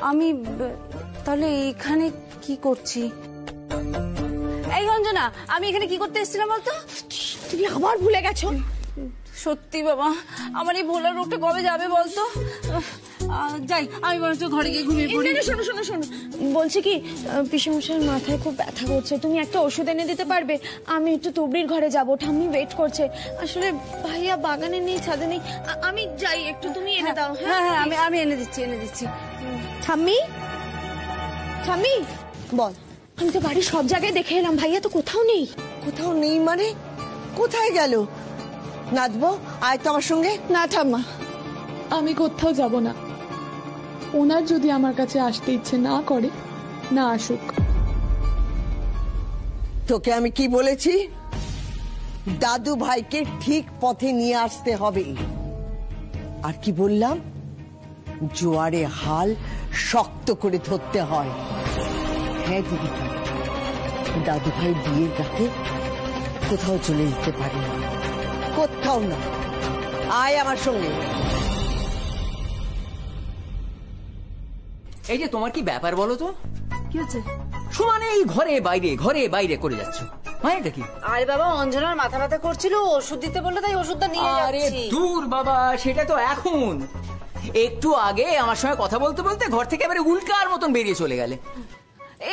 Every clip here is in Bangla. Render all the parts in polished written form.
আমি তাহলে এখানে কি করছি? এই অঞ্জনা, আমি এখানে কি করতে এসেছিলাম বলতো? তুমি আবার ভুলে গেছো? সত্যি বাবা, আমার এই ভোলার রোগটা কবে যাবে বলতো? যাই, আমি বরঞ্চ ঘরে গিয়ে ঘুমিয়ে পড়ি। শোনো শোনো শোনো, বলছি কি, পিসেমশাইয়ের মাথায় খুব ব্যথা করছে, তুমি একটা ওষুধ এনে দিতে পারবে? আমি একটু তুবড়ির ঘরে যাবো, ঠাম্মি ওয়েট করছে। আসলে ভাইয়া বাগানে নেই, ছাদে নেই, আমি যাই একটু, তুমি এনে দাও। হ্যাঁ হ্যাঁ, আমি এনে দিচ্ছি। ঠাম্মি, ঠাম্মি বল। আমি তো বাড়ির সব জায়গায় দেখে এলাম, ভাইয়া তো কোথাও নেই। কোথাও নেই মানে? কোথায় গেল? নাচবো, আয় তো আমার সঙ্গে। না ঠাম্মা, আমি কোথাও যাব না। ওনার যদি আমার কাছে আসতে ইচ্ছে না করে, না আসুক। তোকে আমি কি বলেছি? দাদু ভাইকে ঠিক পথে নিয়ে আসতে হবে। আর কি বললাম? জোয়ারে হাল শক্ত করে ধরতে হয়। হ্যাঁ দিদি, দাদু ভাই বিয়ের রাতে কোথাও চলে যেতে পারে না, কোথাও না। আয় আমার সঙ্গে। এই যে তোমার কি ব্যাপার বলো তো? কি হচ্ছে? সমানে এই ঘরে বাইরে করে যাচ্ছ, মানে এটা কি? আরে বাবা, অঞ্জনার মাথা ব্যথা করছিল, ওষুধ দিতে বললো, তাই ওষুধটা নিয়ে যাচ্ছি। আরে দূর বাবা, সেটা তো এখন। একটু আগে আমার সঙ্গে কথা বলতে বলতে ঘর থেকে এবারে উল্কার মতন বেরিয়ে চলে গেলে।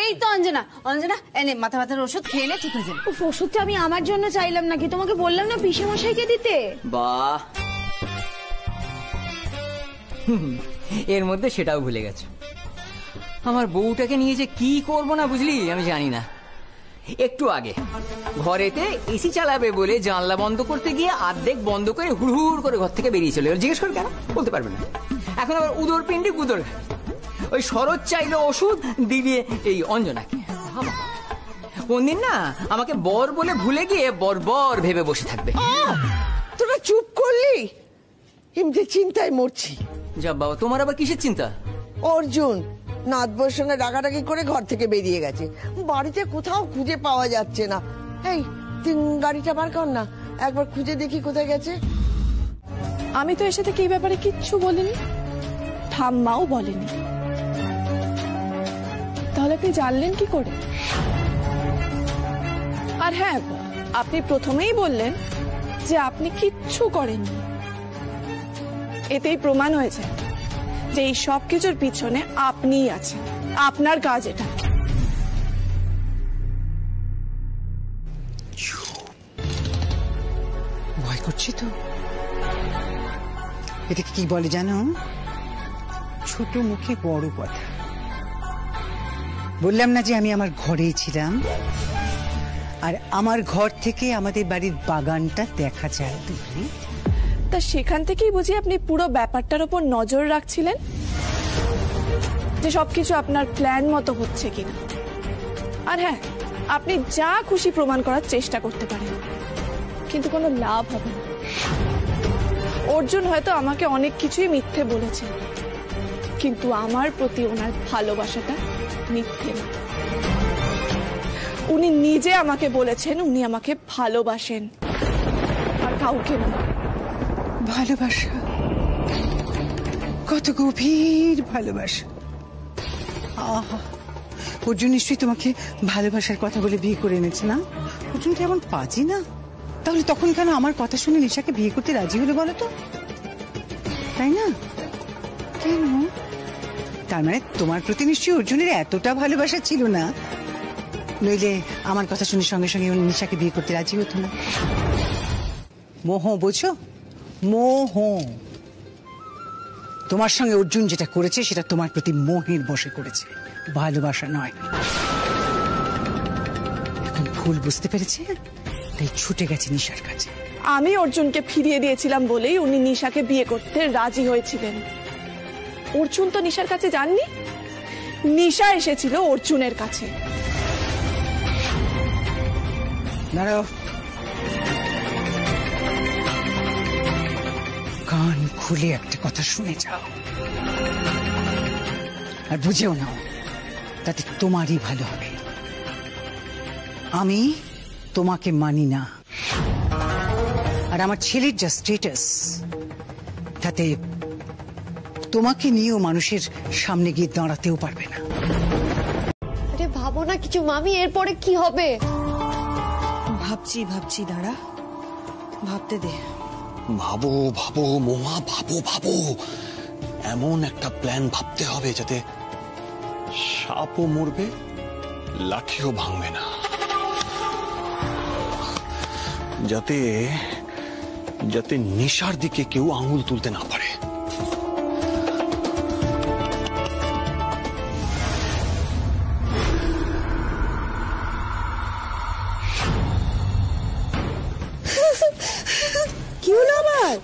এই তো অঞ্জনা এনে মাথা ব্যথার ওষুধ খেয়ে নে, ঠিক হয়ে যাবে। ওষুধটা আমি আমার জন্য চাইলাম নাকি, তোমাকে বললাম না পিসেমশাইকে দিতে। বাহ, এর মধ্যে সেটাও ভুলে গেছে। আমার বউটাকে নিয়ে যে কি করবো না বুঝলি, আমি জানি না। একটু আগে ঘরেতে এসি চালাবে বলে জানলা বন্ধ করতে গিয়ে অর্ধেক বন্ধ করে হুড় করে ঘর থেকে বেরিয়ে চলে গেল। জিজ্ঞেস করে কেন, বলতে পারবে না। এখন আবার উদর পিন্ডি গুদর, ওই শরৎ চাইলো ওষুধ দিবে এই অঞ্জনাকে। কোনদিন না আমাকে বর বলে ভুলে গিয়ে বর ভেবে বসে থাকবে। তোরা চুপ করলি? এমনি চিন্তায় মরছি। যা বাবা, তোমার আবার কিসের চিন্তা? অর্জুন নাথবর সঙ্গে রাগারাগি করে ঘর থেকে বেরিয়ে গেছে, বাড়িতে কোথাও খুঁজে পাওয়া যাচ্ছে না। এই তুই গাড়িটা বার কর না, একবার খুঁজে দেখি কোথায় গেছে। আমি তো এর সাথে কি ব্যাপারে কিচ্ছু বলিনি, ঠাম্মাও বলেনি, তাহলে আপনি জানলেন কি করে? আর হ্যাঁ, আপনি প্রথমেই বললেন যে আপনি কিচ্ছু করেননি। এতেই প্রমাণ হয়েছে যে এই সব কিছুর পিছনে আপনিই আছেন, আপনার কাজ এটা। ভয় করছি তো। এটাকে কি বলে জানো? ছোট মুখে বড় কথা। বললাম না যে আমি আমার ঘরেই ছিলাম, আর আমার ঘর থেকে আমাদের বাড়ির বাগানটা দেখা যায়। তা সেখান থেকেই বুঝি আপনি পুরো ব্যাপারটার উপর নজর রাখছিলেন, যে সবকিছু আপনার প্ল্যান মতো হচ্ছে কিনা। আর হ্যাঁ, আপনি যা খুশি প্রমাণ করার চেষ্টা করতে পারেন, কিন্তু কোনো লাভ হবে না। অর্জুন হয়তো আমাকে অনেক কিছুই মিথ্যে বলেছে, কিন্তু আমার প্রতি ওনার ভালোবাসাটা মিথ্যে না। উনি নিজে আমাকে বলেছেন উনি আমাকে ভালোবাসেন, আর কাউকে না। ভালোবাসা, কত গভীর ভালোবাসা। আহা, অর্জুন নিশ্চয়ই তোমাকে ভালোবাসার কথা বলে বিয়ে করে এনেছে না? অর্জুন কেমন পাজি না? তাহলে তখন কেন আমার কথা শুনে নিশাকে বিয়ে করতে রাজি হলো বলো তো? তাই না? কেন? তার মানে তোমার প্রতি নিশ্চয়ই অর্জুনের এতটা ভালোবাসা ছিল না, নইলে আমার কথা শুনে সঙ্গে সঙ্গে নিশাকে বিয়ে করতে রাজি হতো না। মোহ, বোঝো? মোহ। তোমার সঙ্গে অর্জুন যেটা করেছে সেটা তোমার প্রতি মোহের বশে করেছে, ভালোবাসা নয়। এখন ভুল বুঝতে পেরেছে, তাই ছুটে গেছে নিশার কাছে। আমি অর্জুনকে ফিরিয়ে দিয়েছিলাম বলেই উনি নিশাকে বিয়ে করতে রাজি হয়েছিলেন। অর্জুন তো নিশার কাছে যাননি, নিশা এসেছিল অর্জুনের কাছে। দাঁড়াও, কান খুলে একটা কথা শুনে যাও, আর বুঝেও নাও, তাতে তোমারই ভালো হবে। আমি তোমাকে মানি না, আর আমার ছেলের যা স্ট্যাটাস, তাতে তোমাকে নিয়েও মানুষের সামনে গিয়ে দাঁড়াতেও পারবে না। আরে ভাবো না কিছু মামি, এরপরে কি হবে? ভাবছি দাঁড়া, ভাবতে দে। ভাবো ভাবো মহুয়া, ভাবো ভাবো, এমন একটা প্ল্যান ভাবতে হবে যাতে সাপও মরবে, লাঠিও ভাঙবে না, যাতে যাতে নিশার দিকে কেউ আঙুল তুলতে না পারে। কি হলো আবার?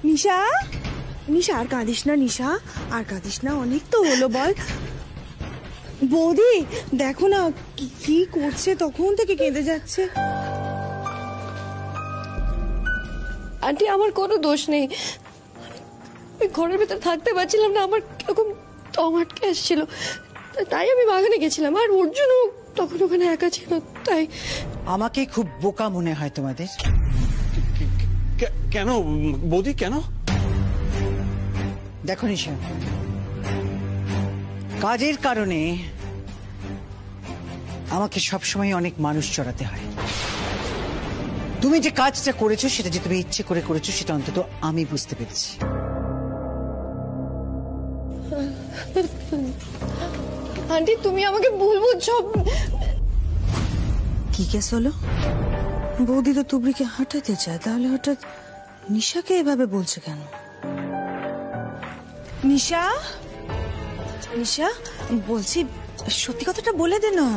নিশা, নিশা আর কাঁদিস না, নিশা আর কাঁদিস না, অনেক তো হলো, বল। বৌদি দেখো না কি করছে, তখন থেকে কেঁদে যাচ্ছে। আন্টি আমার কোনো দোষ নেই, আমি ঘরের ভিতরে থাকতে পারছিলাম না, আমার কিরকম দম আটকে আসছিল, তাই আমি বাগানে গেছিলাম। আর অর্জুনও তখন ওখানে একা ছিল, তাই। আমাকে খুব বোকা মনে হয় তোমাদের। কেন বৌদি, কেন? দেখো নিশা, কাজের কারণে আমাকে সবসময় অনেক মানুষ চড়াতে হয়। তুমি যে কাজটা করেছো সেটা যে তুমি ইচ্ছে করে করেছো সেটা অন্তত আমি বুঝতে পেরেছি। আন্টি তুমি আমাকে ভুল বুঝছো। কি কেস হলো? বৌদি তো তুবড়িকে হাঁটাতে চায়, তাহলে হঠাৎ নিশাকে এভাবে বলছে কেন? নিশা, নিশা বলছি, সত্যি কথাটা বলে দে না,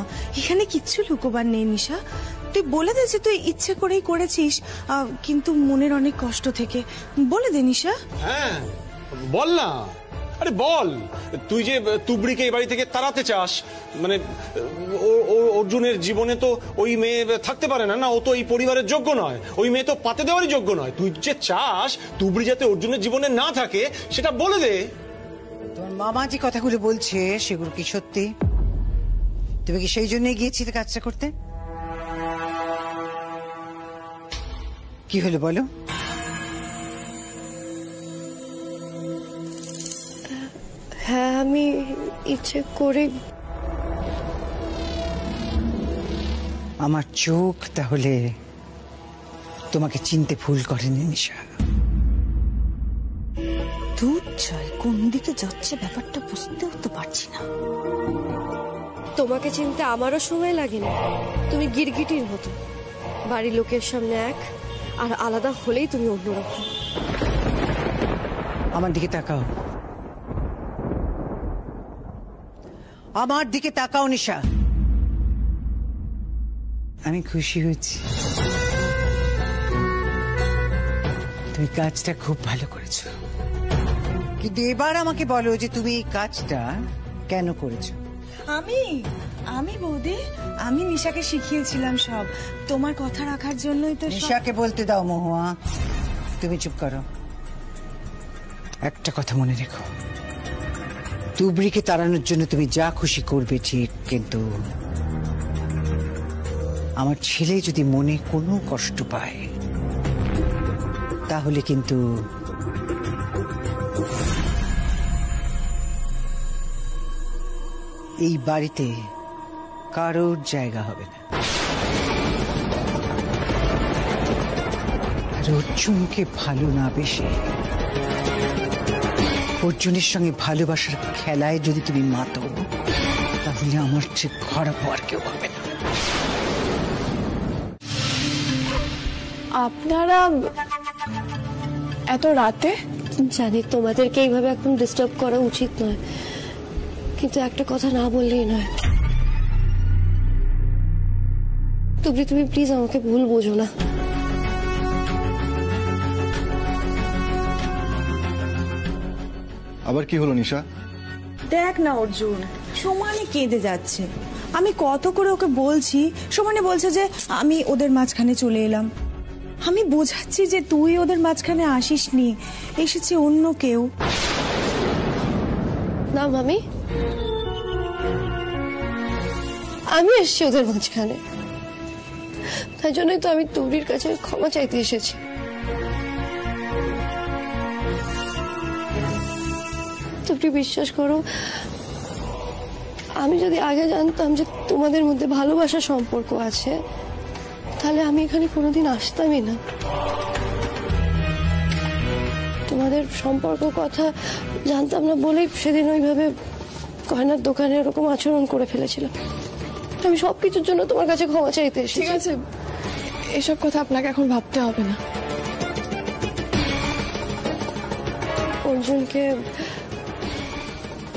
এখানে কিচ্ছু লুকোবার নেই। নিশা তুই বলে দে যে তুই ইচ্ছে করেই করেছিস, কিন্তু মনের অনেক কষ্ট থেকে। বলে দে নিশা। হ্যাঁ বল না, আরে বল, তুই যে তুবড়িকে এই বাড়ি থেকে তাড়াতে চাস, মানে অর্জুনের জীবনে তো ওই মেয়ে থাকতে পারে না, না ও তো এই পরিবারের যোগ্য নয়, ওই মেয়ে তো পাতে দেওয়ারই যোগ্য নয়। তুই যে চাস তুবড়ি যাতে অর্জুনের জীবনে না থাকে সেটা বলে দে। তোমার মামা যে কথাগুলো বলছে সেগুলো কি সত্যি? তুমি কি সেই জন্যই গিয়েছিলে কাজটা করতে? কি হলো বলো? হ্যাঁ আমি ইচ্ছে করে। আমার চোখ তাহলে তোমাকে চিনতে ভুল করেনি নিশা। দুধ চাই, কোন দিকে যাচ্ছে ব্যাপারটা বুঝতেও তো পারছি না। তোমাকে চিনতে আমারও সময় লাগেনি, তুমি গিরগিটির মতো, বাড়ির লোকের সামনে এক, আর আলাদা হলেই তুমি অন্যরকম। আমার দিকে তাকাও, আমার দিকে তাকাও নিশা। আমি খুশি হয়েছি, তুমি কাজটা খুব ভালো করেছো, কিন্তু এবার আমাকে বলো যে তুমি এই কাজটা কেন করেছো? আমি বৌদি, আমি নিশাকে শিখিয়েছিলাম সব, তোমার কথা রাখার জন্যই তো। নিশাকে বলতে দাও মহুয়া, তুমি চুপ করো। একটা কথা মনে রেখো, তুবড়িকে তাড়ানোর জন্য তুমি যা খুশি করবে ঠিক, কিন্তু আমার ছেলে যদি মনে কোনো কষ্ট পায় তাহলে কিন্তু এই বাড়িতে কারোর জায়গা হবে না। অর্জুনকে ভালো না বেশে অর্জুনের সঙ্গে ভালোবাসার খেলায় যদি তুমি মাতো, তাহলে আমার চেয়ে খারাপ আর কেউ হবে না। আপনারা এত রাতে? জানি তোমাদেরকে এইভাবে এখন ডিস্টার্ব করা উচিত নয়, কিন্তু একটা কথা না বললেই নয়। তুমি প্লিজ আমাকে ভুল বোঝো না। আবার কি হলো নিশা? দেখ না অর্জুন, সমানে কেঁদে যাচ্ছে। আমি কত করে ওকে বলছি, সমানে বলছে যে আমি ওদের মাঝখানে চলে এলাম। আমি বোঝাচ্ছি যে তুই ওদের মাঝখানে আসিসনি, এসেছে অন্য কেউ। না মামি, আমি এসেছি ওদের মাঝখানে, তাই জন্যই তো আমি তুবড়ির কাছে ক্ষমা চাইতে এসেছি। তুমি বিশ্বাস করো, আমি যদি আগে জানতাম যে তোমাদের মধ্যে ভালোবাসার সম্পর্ক আছে, তাহলে আমি এখানে কোনোদিন আসতামই না। তোমাদের সম্পর্ক কথা জানতাম না বলেই সেদিন ওইভাবে গয়নার দোকানে ওরকম আচরণ করে ফেলেছিলাম। আমি সবকিছুর জন্য তোমার কাছে ক্ষমা চাইতে এসেছি। ঠিক আছে, এসব কথা আপনাকে এখন ভাবতে হবে না। অর্জুনকে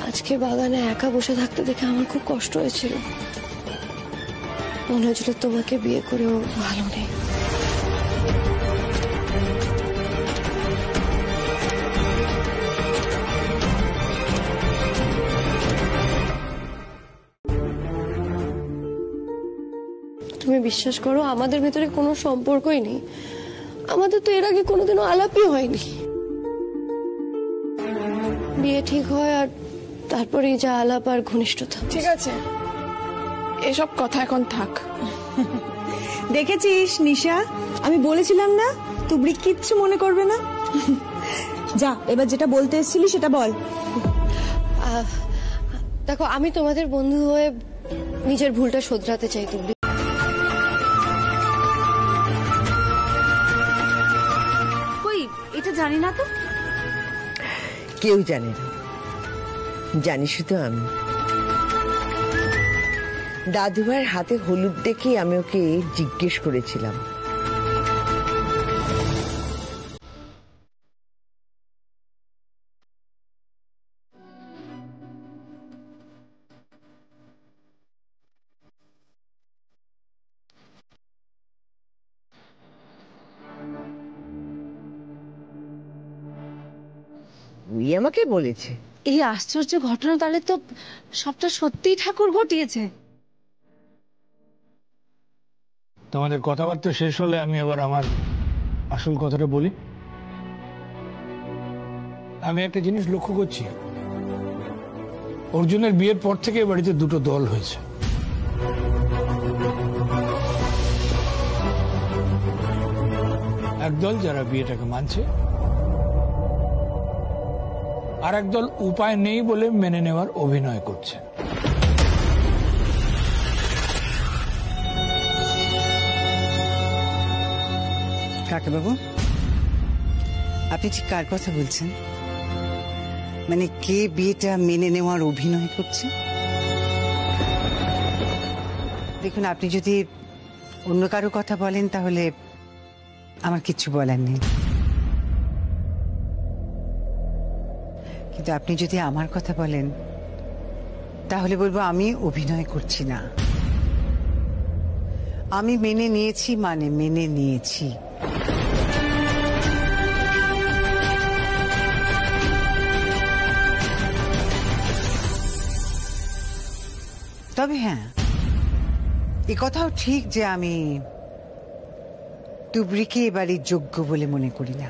আজকে বাগানে একা বসে থাকতে দেখে আমার খুব কষ্ট হয়েছিল। মনে হয়েছিল তোমাকে বিয়ে করেও ভালো নেই। তুমি বিশ্বাস করো, আমাদের ভেতরে কোনো সম্পর্কই নেই। আমাদের তো এর আগে কোনোদিনও আলাপই হয়নি। বিয়ে ঠিক হয় আর তারপরে যা আলাপ আর ঘনিষ্ঠতা। ঠিক আছে, এসব কথা এখন থাক। দেখেছিস নিশা, আমি বলেছিলাম না তুবড়ি কিচ্ছু মনে করবে না। যা, এবার যেটা বলতে এসেছিলি সেটা বল। দেখো, আমি তোমাদের বন্ধু হয়ে নিজের ভুলটা শোধরাতে চাই। তুমি কই, এটা জানি না তো। কেউ জানে না, জানি শুধু আমি। দাদুভাইয়ের হাতে হলুদ দেখে আমি ওকে জিজ্ঞেস করেছিলাম, ওই আমাকে বলেছে। এই আশ্চর্য ঘটনা তাহলে তো সবটা সত্যিই ঠাকুর ঘটিয়েছে। তোমাদের কথাবার্তা শেষ হলে আমি আবার আমার আসল কথাটা বলি। আমি একটা জিনিস লক্ষ্য করছি, অর্জুনের বিয়ের পর থেকে বাড়িতে দুটো দল হয়েছে। একদল যারা বিয়েটাকে মানছে, আর একদল উপায় নেই বলে মেনে নেওয়ার অভিনয় করছে। কাকাবাবু, আপনি ঠিক কার কথা বলছেন? মানে কে বিয়েটা মেনে নেওয়ার অভিনয় করছে? দেখুন, আপনি যদি অন্য কারো কথা বলেন তাহলে আমার কিচ্ছু বলার নেই, কিন্তু আপনি যদি আমার কথা বলেন তাহলে বলবো আমি অভিনয় করছি না। আমি মেনে নিয়েছি, মানে মেনে নিয়েছি। তবে হ্যাঁ, এ কথাও ঠিক যে আমি তুবড়িকে এবারে যোগ্য বলে মনে করি না।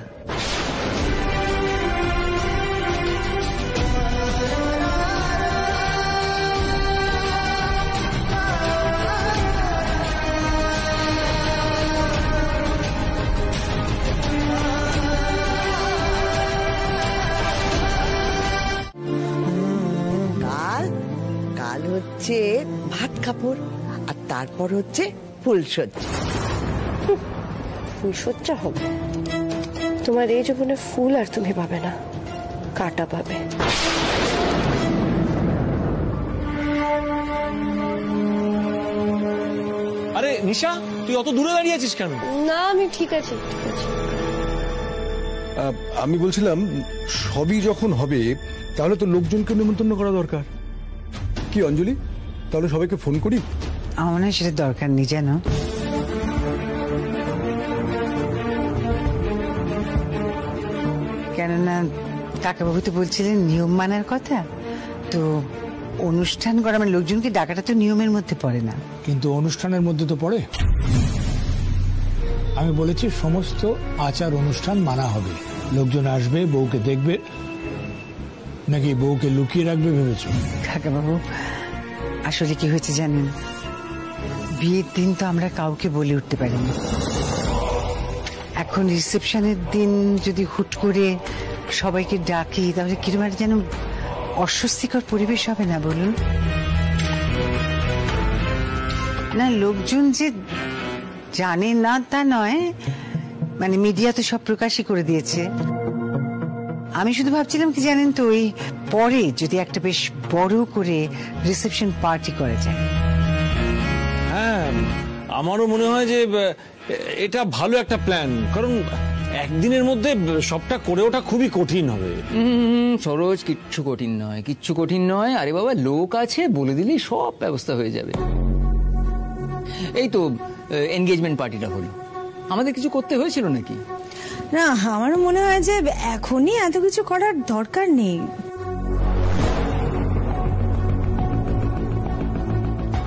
কাল হচ্ছে ভাত কাপড়, আর তারপর হচ্ছে ফুলসজ্জা। ফুলসজ্জা হবে? তোমার এই জীবনে ফুল আর তুমি পাবে না, কাটা পাবে। আরে নিশা, তুই অত দূরে দাঁড়িয়ে আছিস কেন? না, আমি ঠিক আছি, ঠিক আছে। আমি বলছিলাম, সবই যখন হবে তাহলে তো লোকজনকে নিমন্ত্রণ করা দরকার। কি অঞ্জলি, তাহলে সবাইকে ফোন করি? আমার মনে হয় সেটা দরকার নেই, জানো। কেননা কাকাবাবু তো বলছিলেন নিয়ম মানার কথা, তো অনুষ্ঠান করা মানে লোকজনকে ডাকাটা তো নিয়মের মধ্যে পড়ে না। কিন্তু অনুষ্ঠানের মধ্যে তো পড়ে। আমি বলেছি সমস্ত আচার অনুষ্ঠান মানা হবে। লোকজন আসবে, বউকে দেখবে, নাকি বউকে লুকিয়ে রাখবে ভেবেছ? কাকাবাবু, আসলে কি হয়েছে জানেন, বিয়ের দিন তো আমরা কাউকে বলে উঠতে পারিনি। এখন রিসেপশনের দিন যদি হুট করে সবাইকে ডাকি তাহলে কিরকম যেন অস্বস্তিকর পরিবেশ হবে না বলুন? না, লোকজন যে জানে না তা নয়, মানে মিডিয়া তো সব প্রকাশই করে দিয়েছে। আমি শুধু ভাবছিলাম কি জানেন তো, ওই পরে যদি একটা বেশ বড় করে রিসেপশন পার্টি করা যায়। হ্যাঁ, আমারও মনে হয় যে এটা ভালো একটা প্ল্যান, কারণ একদিনের মধ্যে সবটা করে ওঠা খুবই কঠিন হবে। সরোজ, কিচ্ছু কঠিন নয়, কিচ্ছু কঠিন নয়। আরে বাবা, লোক আছে, বলে দিলেই সব ব্যবস্থা হয়ে যাবে। এই তো এনগেজমেন্ট পার্টিটা হলো, আমাদের কিছু করতে হয়েছিল নাকি? না, আমারও মনে হয় যে এখনই এত কিছু করার দরকার নেই।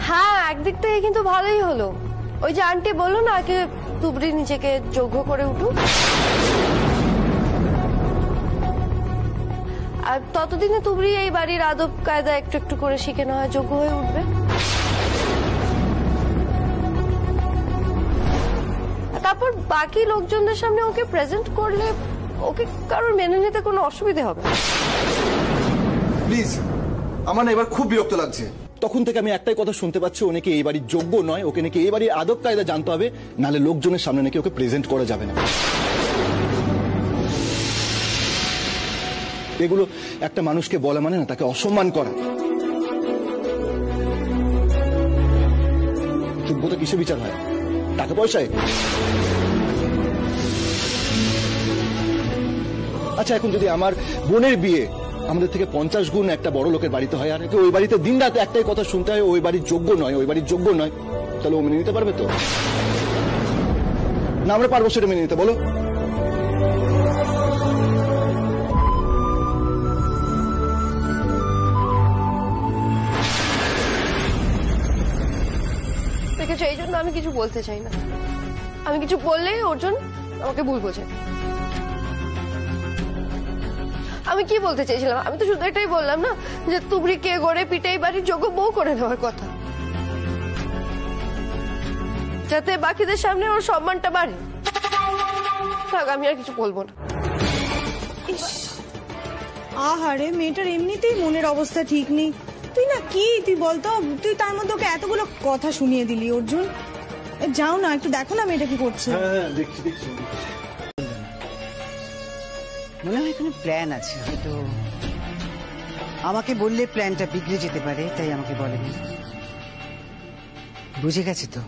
হ্যাঁ, একদিক থেকে কিন্তু ভালোই হলো। ওই যে আন্টি বললো না আগে তুবড়ি নিজেকে যোগ্য করে উঠুক, আর ততদিনে তুবড়ি এই বাড়ির আদব কায়দা একটু একটু করে শিখে না হয় যোগ্য হয়ে উঠবে। তারপর বাকি লোকজনদের সামনে ওকে প্রেজেন্ট করলে ওকে কারোর মেনে নিতে কোনো অসুবিধা হবে না। প্লিজ, আমার না এবার খুব বিরক্ত লাগছে। তখন থেকে আমি একটাই কথা শুনতে পাচ্ছি, ও নাকি এই বাড়ির যোগ্য নয়, ওকে নাকি এই বাড়ির আদব কায়দা জানতে হবে, নাহলে লোকজনের সামনে নাকি ওকে প্রেজেন্ট করা যাবে না। এগুলো একটা মানুষকে বলা মানে না তাকে অসম্মান করা। যোগ্যতা কিসে বিচার হয়? টাকা পয়সায়? আচ্ছা, এখন যদি আমার বোনের বিয়ে আমাদের থেকে 50 গুণ একটা বড় লোকের বাড়িতে হয়, আর ওই বাড়িতে দিন রাতে একটাই কথা শুনতে হয়, ওই বাড়ির যোগ্য নয়, ওই বাড়ির যোগ্য নয়, তাহলে ও মেনে নিতে পারবে তো? না আমরা পারবো সেটা মেনে নিতে? বলো। দেখেছো, এই জন্য আমি কিছু বলতে চাই না। আমি কিছু বললেই অর্জুন আমাকে ভুল বোঝে। আমি কি বলতে চাইছিলাম? আমি তো শুধু এটাই বললাম না যে তুবড়ি কে গড়ে পিটে এই বাড়ির যোগ্য বউ করে নেওয়ার কথা, যাতে বাকিদের সামনে ওর সম্মানটা বাড়ে। থাক, আমি আর কিছু বলবো না। আহারে, মেয়েটার এমনিতেই মনের অবস্থা ঠিক নেই। তুই বলতো, তুই তার মধ্যে ওকে এতগুলো কথা শুনিয়ে দিলি। অর্জুন, যাও না, একটু দেখো না মেয়েটা কি করছে। হ্যাঁ, দেখছি দেখছি। মনে হয় কোনো প্ল্যান আছে, হয়তো আমাকে বললে প্ল্যানটা বিগড়ে যেতে পারে, তাই আমাকে বলেনি। বুঝে গেছে তো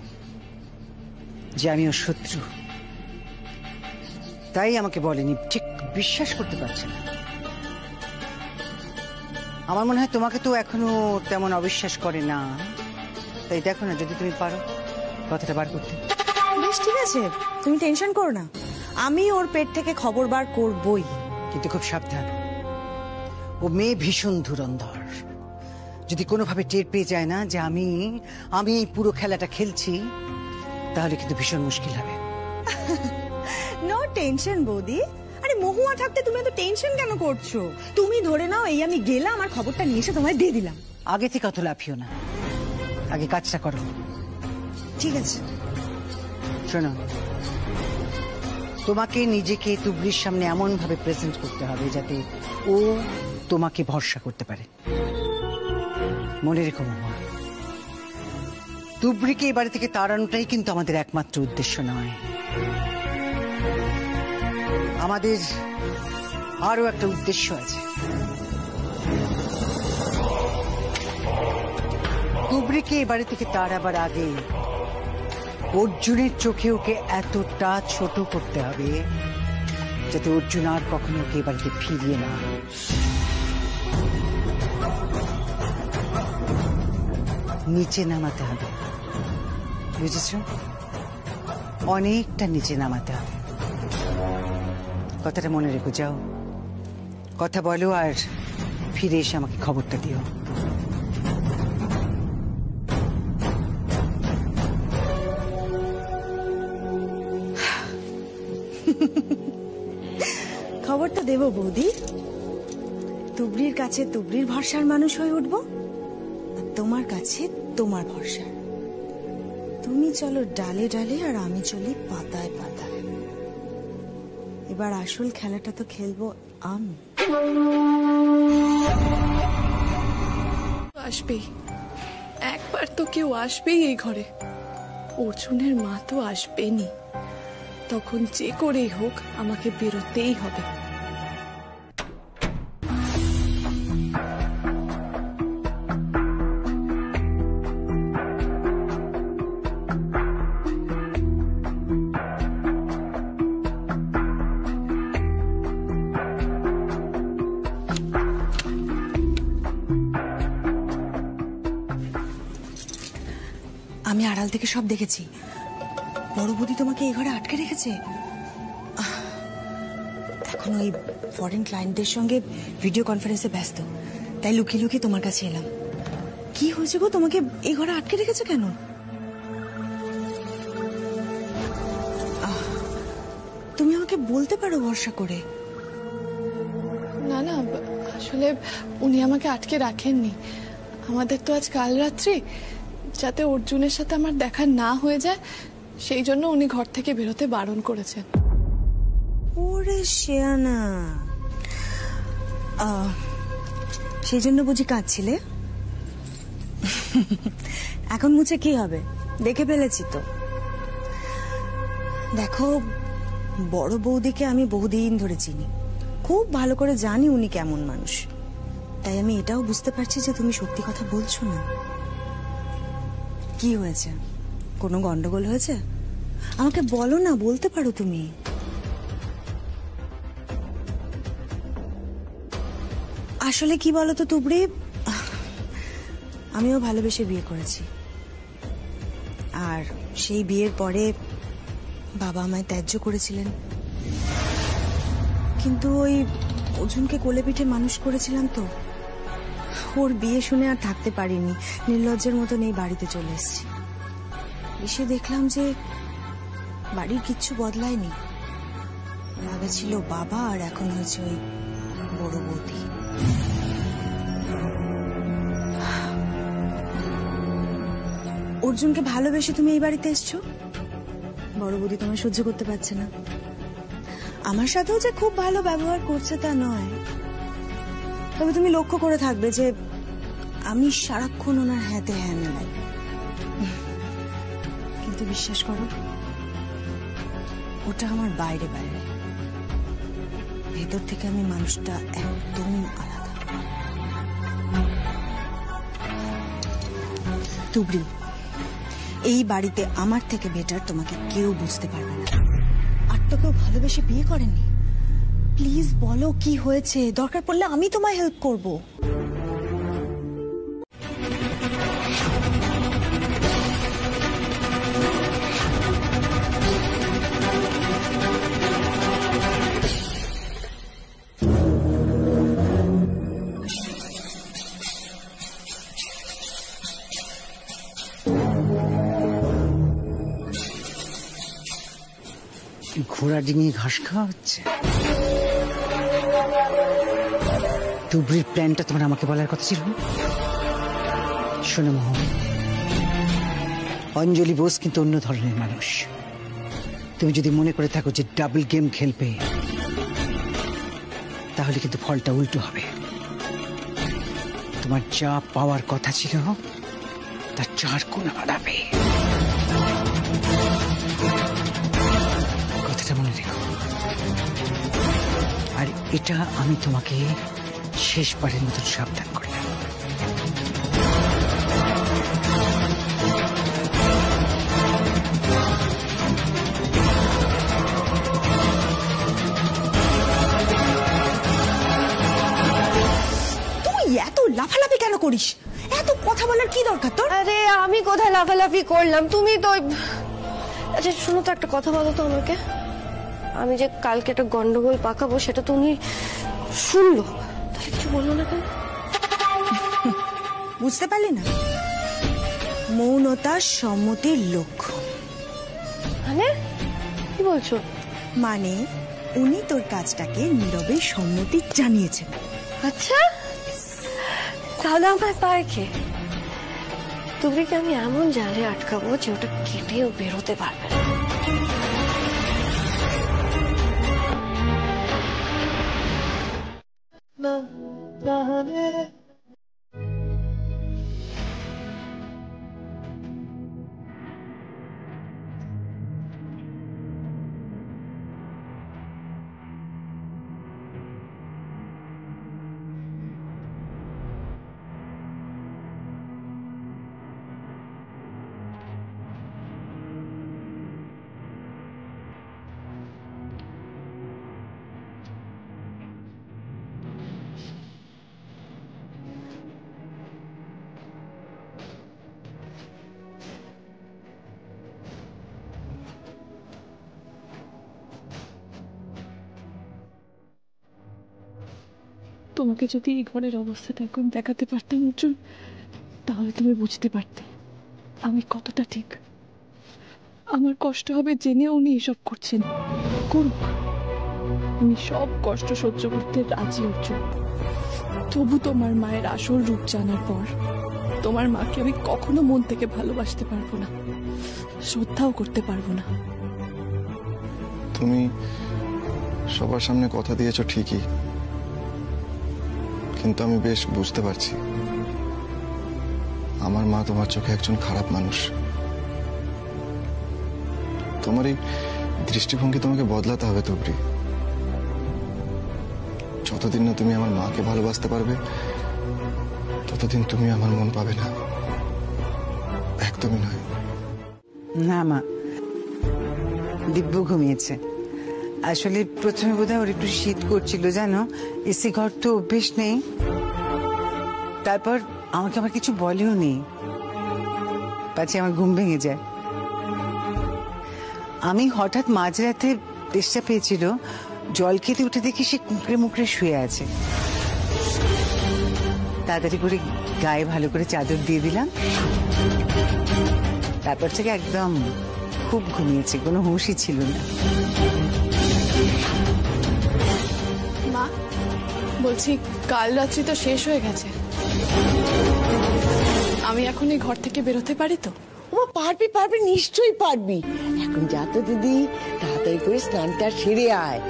যে আমি ওর শত্রু, তাই আমাকে বলেনি। ঠিক বিশ্বাস করতে পারছে না। আমার মনে হয় তোমাকে তো এখনো তেমন অবিশ্বাস করে না, তাই দেখো না যদি তুমি পারো কথাটা বার করতে। বেশ, ঠিক আছে, তুমি টেনশন করো না, আমি ওর পেট থেকে খবর বার করবই। কিন্তু খুব সাবধান, ও মেয়ে ভীষণ ধুরন্ধর। যদি কোনোভাবে টের পেয়ে যায় না যে আমি এই পুরো খেলাটা খেলছি, তাহলে কিন্তু ভীষণ মুশকিল হবে। নো টেনশন বৌদি। আরে মহুয়া থাকতে তুমি এত টেনশন কেন করছো? তুমি ধরে নাও এই আমি গেলাম, আমার খবরটা নিয়ে এসে তোমায় দিয়ে দিলাম। আগে থেকে অত লাফিও না, আগে কাজটা করো। ঠিক আছে, শোনো, তোমাকে নিজেকে তুবড়ির সামনে এমন ভাবে প্রেজেন্ট করতে হবে যাতে ও তোমাকে ভরসা করতে পারে। মনে রেখো মহুয়া, তুবড়িকে এই বাড়ি থেকে তাড়ানোটাই কিন্তু আমাদের একমাত্র উদ্দেশ্য নয়। আমাদের আরো একটা উদ্দেশ্য আছে। তুবড়িকে এই বাড়ি থেকে তাড়াবার আগে অর্জুনের চোখে ওকে এতটা ছোট করতে হবে যাতে অর্জুন আর কখনো ওকে এই বাড়িতে ফিরিয়ে না। নিচে নামাতে হবে, বুঝেছ? অনেকটা নিচে নামাতে হবে। কথাটা মনে রেখো। যাও, কথা বলো আর ফিরে এসে আমাকে খবরটা দিও। খবরটা দেবো বৌদি। তুবড়ির কাছে তুবড়ির ভরসার মানুষ হয়ে উঠবো, আর তোমার কাছে তোমার ভরসা। তুমি চলো ডালে ডালে, আর আমি চলি পাতায় পাতায়। এবার আসল খেলাটা তো খেলবো আমি। আসবেই, একবার তো কেউ আসবেই এই ঘরে। অর্জুনের মা তো আসবেনি, তখন যে করেই হোক আমাকে বেরোতেই হবে। আমি আড়াল থেকে সব দেখেছি। বড় বৌদি তোমাকে এই ঘরে আটকে রেখেছে। এখন ওই ফরেন ক্লায়েন্টদের সঙ্গে ভিডিও কনফারেন্সে ব্যস্ত, তাই লুকিয়ে লুকিয়ে তোমার কাছে এলাম। কি হয়েছে গো, তোমাকে এই ঘরে আটকে রেখেছে কেন? তুমি আমাকে বলতে পারো ভরসা করে। না না, আসলে উনি আমাকে আটকে রাখেননি। আমাদের তো আজ কাল রাত্রি, যাতে অর্জুনের সাথে আমার দেখা না হয়ে যায় সেই জন্য উনি ঘর থেকে বেরোতে বারণ করেছেন। ওরে শেয়ানা, সেই জন্য বুঝি কাঁদছিলে? এখন মুছে কি হবে, দেখে ফেলেছি তো। দেখো, বড় বৌদিকে আমি বহুদিন ধরে চিনি, খুব ভালো করে জানি উনি কেমন মানুষ। তাই আমি এটাও বুঝতে পারছি যে তুমি সত্যি কথা বলছো না। কি হয়েছে, কোনো গন্ডগোল হয়েছে? আমাকে বলো না, বলতে পারো তুমি। আসলে কি বলো তো তুবড়ি, আমিও ভালোবেসে বিয়ে করেছি, আর সেই বিয়ের পরে বাবা আমায় ত্যায্য করেছিলেন। কিন্তু ওই অর্জুনকে কোলে পিঠে মানুষ করেছিলাম তো, ওর বিয়ে শুনে আর থাকতে পারিনি, নির্লজ্জের মতন এই বাড়িতে চলে এসেছি। এসে দেখলাম যে বাড়ির কিচ্ছু বদলায়নি। আগে ছিল বাবা, আর এখন হয়েছে ওই বড় বৌদি। অর্জুনকে ভালোবেসে তুমি এই বাড়িতে এসছো, বড় বৌদি তোমায় সহ্য করতে পারছে না। আমার সাথেও যে খুব ভালো ব্যবহার করছে তা নয়, তবে তুমি লক্ষ্য করে থাকবে যে আমি সারাক্ষণ ওনার হাতে হ্যাঁ মেলাই। কিন্তু বিশ্বাস করো, ওটা আমার বাইরে বাইরে, ভেতর থেকে আমি মানুষটা একদম আলাদা। তুবড়ি, এই বাড়িতে আমার থেকে বেটার তোমাকে কেউ বুঝতে পারবে না। আর তো কেউ ভালোবেসে বিয়ে করেনি। প্লিজ বলো কি হয়েছে, দরকার পড়লে আমি তোমায় হেল্প করব। ঘোড়া ডিঙিয়ে ঘাস খাওয়া হচ্ছে। তুবড়ির প্ল্যানটা তোমার আমাকে বলার কথা ছিল। শোনো মোহন, অঞ্জলি বোস কিন্তু অন্য ধরনের মানুষ। তুমি যদি মনে করে থাকো যে ডাবল গেম খেলবে, তাহলে কিন্তু ফলটা উল্টো হবে। তোমার যা পাওয়ার কথা ছিল তার 4 গুণ বাড়াবে। কথাটা মনে রেখো। আর এটা আমি তোমাকে শেষবারের মতো সাবধান করলাম। তুই এত লাফালাফি কেন করিস? এত কথা বলার কি দরকার তোর? আরে আমি কোথায় লাফালাফি করলাম, তুমি তো। আচ্ছা শোনো তো, একটা কথা বলো তো আমাকে। আমি যে কালকে একটা গন্ডগোল পাকাবো সেটা তো উনি শুনলো, তাহলে কিছু বললো না কেন? বুঝতে পারলি না? মৌনতা সম্মতির লক্ষ্য। মানে কি বলছো? মানে উনি তোর কাজটাকে নীরবে সম্মতি জানিয়েছেন। আচ্ছা, তাহলে আমার পায় কে? তুবড়িকে আমি এমন জালে আটকাবো যে ওটা কেটেও বেরোতে পারবে না। তোমাকে যদি এই ঘরের অবস্থাটা এখন দেখাতে পারতাম অর্জুন, তাহলে তুমি বুঝতে পারতে আমি কতটা ঠিক। আমার কষ্ট হবে জেনেও উনি এসব করছেন, করুক, আমি সব কষ্ট সহ্য করতে রাজি অর্জুন। তবু তোমার মায়ের আসল রূপ জানার পর তোমার মাকে আমি কখনো মন থেকে ভালোবাসতে পারবো না, শ্রদ্ধাও করতে পারবো না। তুমি সবার সামনে কথা দিয়েছো ঠিকই, কিন্তু আমি বেশ বুঝতে পারছি আমার মা তোমার চোখে একজন খারাপ মানুষ। তোমার এই দৃষ্টিভঙ্গি তোমাকে বদলাতে হবে তুবড়ি। যতদিন না তুমি আমার মাকে ভালোবাসতে পারবে ততদিন তুমি আমার মন পাবে না, একদমই নয়। না মা, দিব্য ঘুমিয়েছে। আসলে প্রথমে বোধহয় ওর একটু শীত করছিল, জানো, এসি ঘর তো অভ্যেস নেই। তারপর আমাকে আবার কিছু বলেও নি, পাছে আমার ঘুম ভেঙে যায়। আমি হঠাৎ মাঝরাতে তেষ্টা পেয়েছিল, জল খেতে উঠে দেখি সে কুঁকড়ে মুকড়ে শুয়ে আছে। তাড়াতাড়ি করে গায়ে ভালো করে চাদর দিয়ে দিলাম, তারপর থেকে একদম খুব ঘুমিয়েছে, কোনো হুঁশই ছিল না। মা বলছি, কাল রাত্রি তো শেষ হয়ে গেছে, আমি এখন এই ঘর থেকে বেরোতে পারি তো? ও পারবি পারবি, নিশ্চয়ই পারবি। এখন যা তো দিদি, তাড়াতাড়ি করে স্নানটা সেরে আয়।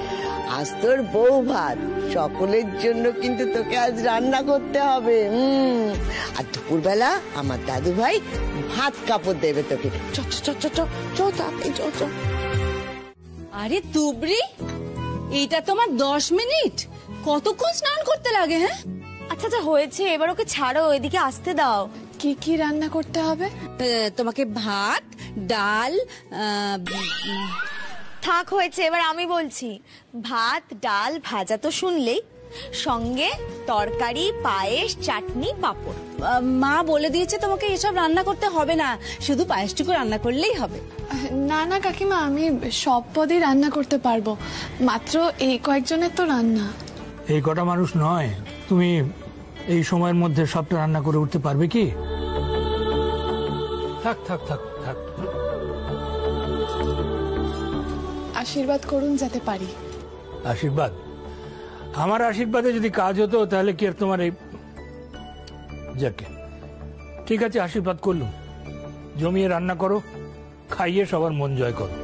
আজ তোর বউ ভাত, সকলের জন্য কিন্তু তোকে আজ রান্না করতে হবে। আর দুপুরবেলা আমার দাদু ভাই ভাত কাপড় দেবে তোকে। চ চ চ চ চ চ তাড়াতাড়ি চ চ। আরে তুবড়ি, এইটা তোমার 10 মিনিট? কতক্ষণ স্নান করতে লাগে? হ্যাঁ আচ্ছা আচ্ছা হয়েছে, এবার ওকে ছাড়ো, এদিকে আসতে দাও। কি কি রান্না করতে হবে? তোমাকে ভাত, ডাল, থাক হয়েছে, এবার আমি বলছি। ভাত, ডাল, ভাজা তো শুনলেই, সঙ্গে তরকারি, পায়েস, চাটনি, পাঁপড়। মা বলে দিয়েছে তোমাকে এসব রান্না করতে হবে না, শুধু পায়েসটুকু রান্না করলেই হবে। না না কাকিমা, আমি সব পদই রান্না করতে পারবো, মাত্র এই কয়েকজনের তো রান্না। এই কটা মানুষ নয়, তুমি এই সময়ের মধ্যে সবটা রান্না করে উঠতে পারবে কি? থাক থাক থাক থাক। আশীর্বাদ করুন যাতে পারি। আশীর্বাদ? আমার আশীর্বাদে যদি কাজ হতো তাহলে কি আর তোমার এই... যাকে ঠিক আছে, আশীর্বাদ করলুম। জমিয়ে রান্না করো, খাইয়ে সবার মন জয় করো।